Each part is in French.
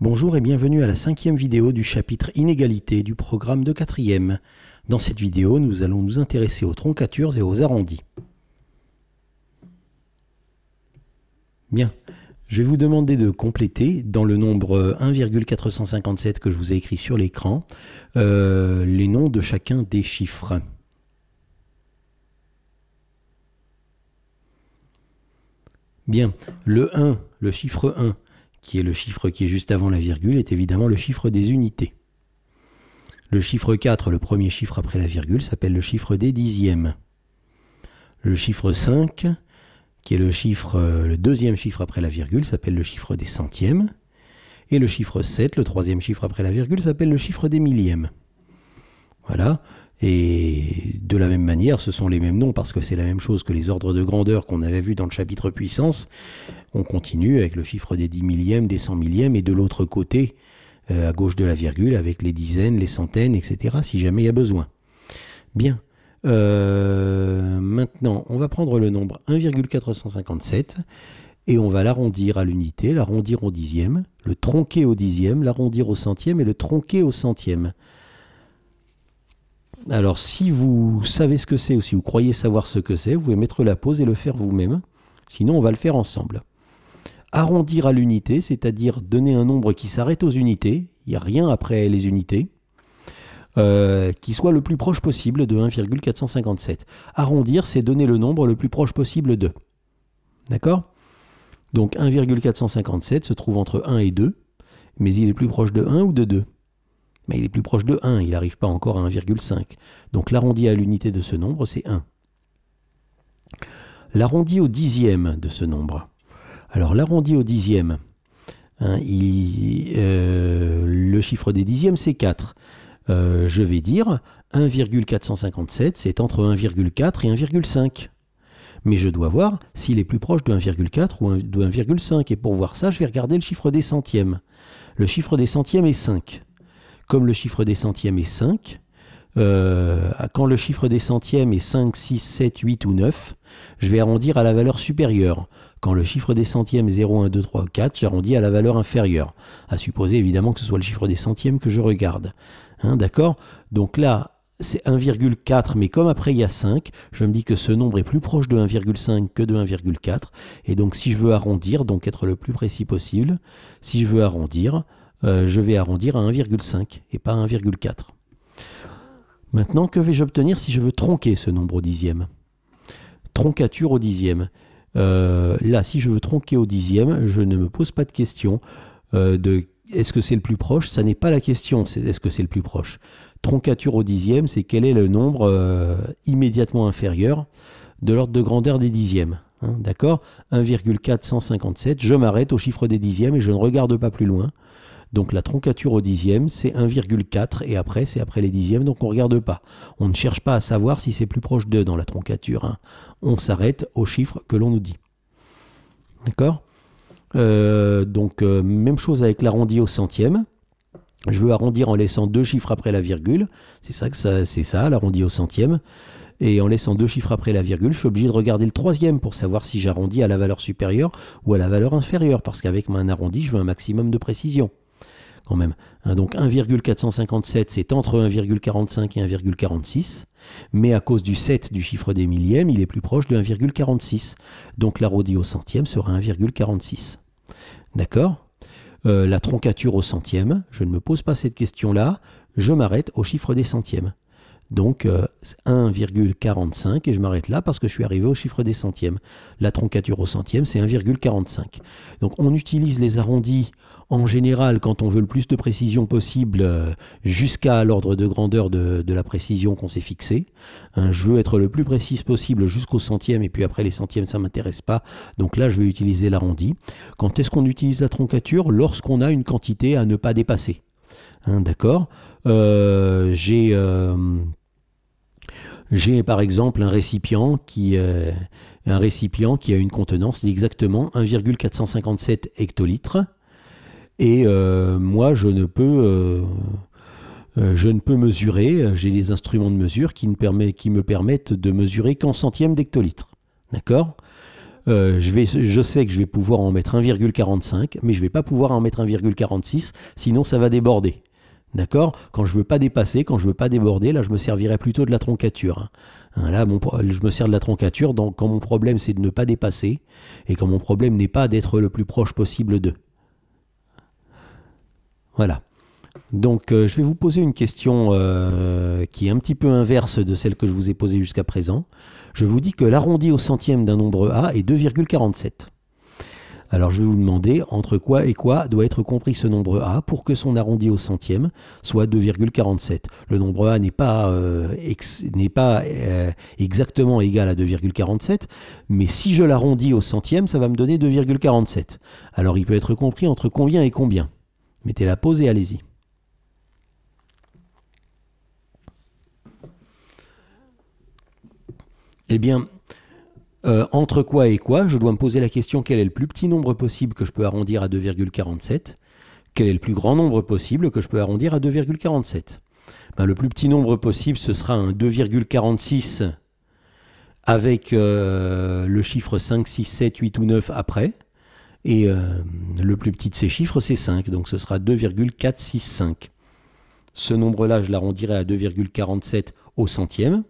Bonjour et bienvenue à la 5e vidéo du chapitre Inégalité du programme de 4e. Dans cette vidéo, nous allons nous intéresser aux troncatures et aux arrondis. Bien, je vais vous demander de compléter dans le nombre 1,457 que je vous ai écrit sur l'écran les noms de chacun des chiffres. Bien, le 1, le chiffre 1, qui est le chiffre qui est juste avant la virgule, est évidemment le chiffre des unités. Le chiffre 4, le premier chiffre après la virgule, s'appelle le chiffre des dixièmes. Le chiffre 5, qui est le deuxième chiffre après la virgule, s'appelle le chiffre des centièmes. Et le chiffre 7, le troisième chiffre après la virgule, s'appelle le chiffre des millièmes. Voilà. Et de la même manière, ce sont les mêmes noms parce que c'est la même chose que les ordres de grandeur qu'on avait vus dans le chapitre puissance. On continue avec le chiffre des 10 millièmes, des 100 millièmes et de l'autre côté, à gauche de la virgule, avec les dizaines, les centaines, etc. si jamais il y a besoin. Bien. Maintenant, on va prendre le nombre 1,457 et on va l'arrondir à l'unité, l'arrondir au dixième, le tronquer au dixième, l'arrondir au centième et le tronquer au centième. Alors, si vous savez ce que c'est ou si vous croyez savoir ce que c'est, vous pouvez mettre la pause et le faire vous-même. Sinon, on va le faire ensemble. Arrondir à l'unité, c'est-à-dire donner un nombre qui s'arrête aux unités, il n'y a rien après les unités, qui soit le plus proche possible de 1,457. Arrondir, c'est donner le nombre le plus proche possible de. D'accord? Donc 1,457 se trouve entre 1 et 2, mais il est plus proche de 1 ou de 2? Mais il est plus proche de 1, il n'arrive pas encore à 1,5. Donc l'arrondi à l'unité de ce nombre, c'est 1. L'arrondi au dixième de ce nombre. Alors l'arrondi au dixième, hein, le chiffre des dixièmes, c'est 4. Je vais dire 1,457, c'est entre 1,4 et 1,5. Mais je dois voir s'il est plus proche de 1,4 ou de 1,5. Et pour voir ça, je vais regarder le chiffre des centièmes. Le chiffre des centièmes est 5. Comme le chiffre des centièmes est 5, quand le chiffre des centièmes est 5, 6, 7, 8 ou 9, je vais arrondir à la valeur supérieure. Quand le chiffre des centièmes est 0, 1, 2, 3, 4, j'arrondis à la valeur inférieure. À supposer évidemment que ce soit le chiffre des centièmes que je regarde. Hein, d'accord? Donc là, c'est 1,4, mais comme après il y a 5, je me dis que ce nombre est plus proche de 1,5 que de 1,4. Et donc si je veux arrondir, donc être le plus précis possible, si je veux arrondir, je vais arrondir à 1,5 et pas à 1,4. Maintenant, que vais-je obtenir si je veux tronquer ce nombre au dixième? Troncature au dixième. Là, si je veux tronquer au dixième, je ne me pose pas de question de est-ce que c'est le plus proche? Ça n'est pas la question, c'est est-ce que c'est le plus proche. Troncature au dixième, c'est quel est le nombre immédiatement inférieur de l'ordre de grandeur des dixièmes. Hein, d'accord? 1,457, je m'arrête au chiffre des dixièmes et je ne regarde pas plus loin. Donc la troncature au dixième, c'est 1,4 et après, c'est après les dixièmes, donc on ne regarde pas. On ne cherche pas à savoir si c'est plus proche de dans la troncature. Hein. On s'arrête au chiffre que l'on nous dit. D'accord? Donc même chose avec l'arrondi au centième. Je veux arrondir en laissant deux chiffres après la virgule. C'est ça, l'arrondi au centième. Et en laissant deux chiffres après la virgule, je suis obligé de regarder le troisième pour savoir si j'arrondis à la valeur supérieure ou à la valeur inférieure. Parce qu'avec un arrondi, je veux un maximum de précision. Quand même. Hein, donc 1,457, c'est entre 1,45 et 1,46. Mais à cause du 7 du chiffre des millièmes, il est plus proche de 1,46. Donc l'arrondi au centième sera 1,46. D'accord? La troncature au centième, je ne me pose pas cette question-là. Je m'arrête au chiffre des centièmes. Donc 1,45 et je m'arrête là parce que je suis arrivé au chiffre des centièmes. La troncature au centième, c'est 1,45. Donc on utilise les arrondis en général quand on veut le plus de précision possible jusqu'à l'ordre de grandeur de la précision qu'on s'est fixé. Hein, je veux être le plus précis possible jusqu'au centième et puis après les centièmes ça ne m'intéresse pas. Donc là je vais utiliser l'arrondi. Quand est-ce qu'on utilise la troncature? Lorsqu'on a une quantité à ne pas dépasser. Hein, d'accord? J'ai par exemple un récipient qui a une contenance d'exactement 1,457 hectolitres. Et moi, je ne peux mesurer, j'ai des instruments de mesure qui me permettent de mesurer qu'en centièmes d'hectolitre. D'accord? je sais que je vais pouvoir en mettre 1,45, mais je ne vais pas pouvoir en mettre 1,46, sinon ça va déborder. D'accord? Quand je ne veux pas dépasser, quand je ne veux pas déborder, là je me servirai plutôt de la troncature. Là, je me sers de la troncature quand mon problème c'est de ne pas dépasser, et quand mon problème n'est pas d'être le plus proche possible d'eux. Voilà. Donc je vais vous poser une question qui est un petit peu inverse de celle que je vous ai posée jusqu'à présent. Je vous dis que l'arrondi au centième d'un nombre A est 2,47. Alors je vais vous demander entre quoi et quoi doit être compris ce nombre A pour que son arrondi au centième soit 2,47. Le nombre A n'est pas, exactement égal à 2,47, mais si je l'arrondis au centième, ça va me donner 2,47. Alors il peut être compris entre combien et combien? Mettez la pause et allez-y. Eh bien, entre quoi et quoi, je dois me poser la question quel est le plus petit nombre possible que je peux arrondir à 2,47? Quel est le plus grand nombre possible que je peux arrondir à 2,47? Ben, le plus petit nombre possible, ce sera un 2,46 avec le chiffre 5, 6, 7, 8 ou 9 après. Et le plus petit de ces chiffres, c'est 5. Donc ce sera 2,465. Ce nombre-là, je l'arrondirai à 2,47 au centième,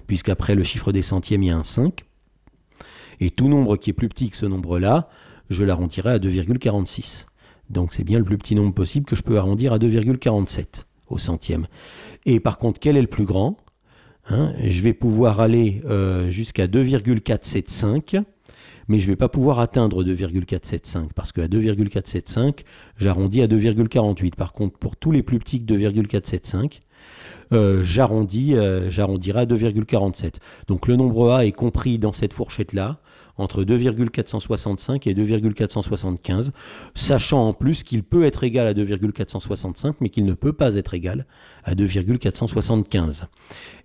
puisqu'après le chiffre des centièmes, il y a un 5. Et tout nombre qui est plus petit que ce nombre-là, je l'arrondirai à 2,46. Donc c'est bien le plus petit nombre possible que je peux arrondir à 2,47 au centième. Et par contre, quel est le plus grand? Je vais pouvoir aller jusqu'à 2,475, mais je ne vais pas pouvoir atteindre 2,475, parce qu'à 2,475, j'arrondis à 2,48. Par contre, pour tous les plus petits que 2,475, j'arrondirai à 2,47. Donc le nombre A est compris dans cette fourchette-là, entre 2,465 et 2,475, sachant en plus qu'il peut être égal à 2,465, mais qu'il ne peut pas être égal à 2,475.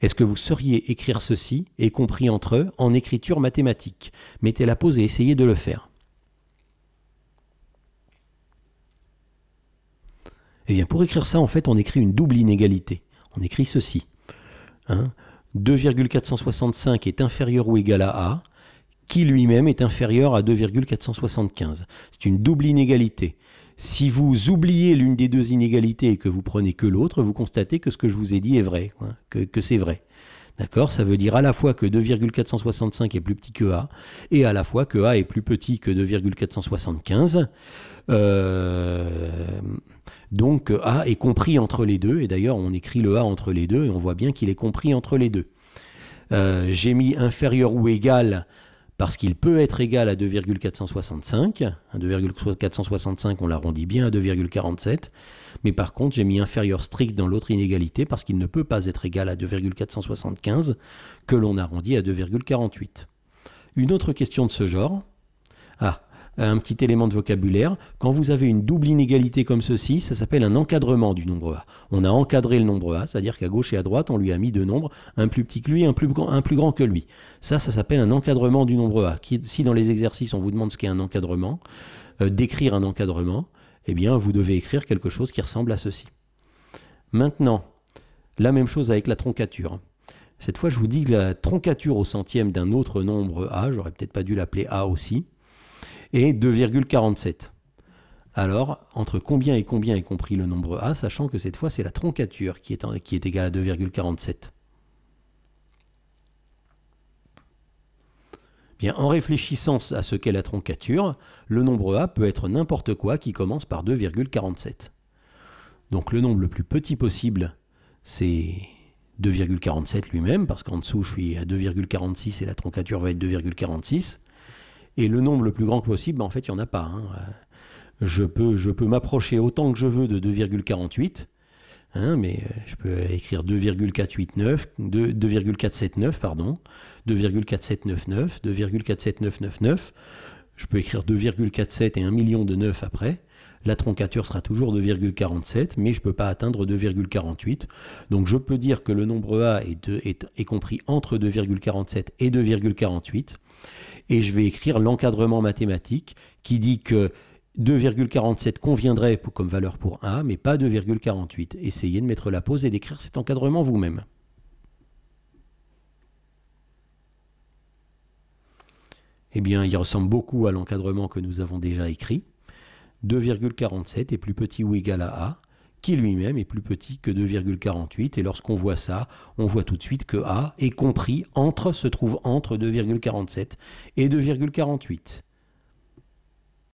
Est-ce que vous sauriez écrire ceci, et compris entre eux, en écriture mathématique? Mettez la pause et essayez de le faire. Eh bien, pour écrire ça, en fait, on écrit une double inégalité. On écrit ceci. 2,465 est inférieur ou égal à A, qui lui-même est inférieur à 2,475. C'est une double inégalité. Si vous oubliez l'une des deux inégalités et que vous prenez que l'autre, vous constatez que ce que je vous ai dit est vrai, que c'est vrai. D'accord? Ça veut dire à la fois que 2,465 est plus petit que A, et à la fois que A est plus petit que 2,475. Donc A est compris entre les deux, et d'ailleurs on écrit le A entre les deux, et on voit bien qu'il est compris entre les deux. J'ai mis inférieur ou égal, parce qu'il peut être égal à 2,465. 2,465, on l'arrondit bien à 2,47. Mais par contre, j'ai mis inférieur strict dans l'autre inégalité, parce qu'il ne peut pas être égal à 2,475, que l'on arrondit à 2,48. Une autre question de ce genre. Un petit élément de vocabulaire. Quand vous avez une double inégalité comme ceci, ça s'appelle un encadrement du nombre A. On a encadré le nombre A, c'est-à-dire qu'à gauche et à droite, on lui a mis deux nombres, un plus petit que lui, un plus grand que lui. Ça s'appelle un encadrement du nombre A. Si dans les exercices, on vous demande ce qu'est un encadrement, d'écrire un encadrement, eh bien, vous devez écrire quelque chose qui ressemble à ceci. Maintenant, la même chose avec la troncature. Cette fois, je vous dis que la troncature au centième d'un autre nombre A, j'aurais peut-être pas dû l'appeler A aussi, et 2,47. Alors, entre combien et combien est compris le nombre A, sachant que cette fois, c'est la troncature qui est égale à 2,47. Bien, en réfléchissant à ce qu'est la troncature, le nombre A peut être n'importe quoi qui commence par 2,47. Donc le nombre le plus petit possible, c'est 2,47 lui-même, parce qu'en dessous, je suis à 2,46 et la troncature va être 2,46. Et le nombre le plus grand que possible, en fait, il n'y en a pas. Je peux m'approcher autant que je veux de 2,48, mais je peux écrire 2,489, 2,479, pardon, 2,4799, 2,47999. Je peux écrire 2,47 et 1 million de 9 après. La troncature sera toujours 2,47, mais je ne peux pas atteindre 2,48. Donc je peux dire que le nombre A est compris entre 2,47 et 2,48. Et je vais écrire l'encadrement mathématique qui dit que 2,47 conviendrait comme valeur pour A, mais pas 2,48. Essayez de mettre la pause et d'écrire cet encadrement vous-même. Eh bien, il ressemble beaucoup à l'encadrement que nous avons déjà écrit. 2,47 est plus petit ou égal à A, qui lui-même est plus petit que 2,48. Et lorsqu'on voit ça, on voit tout de suite que A est compris se trouve entre 2,47 et 2,48.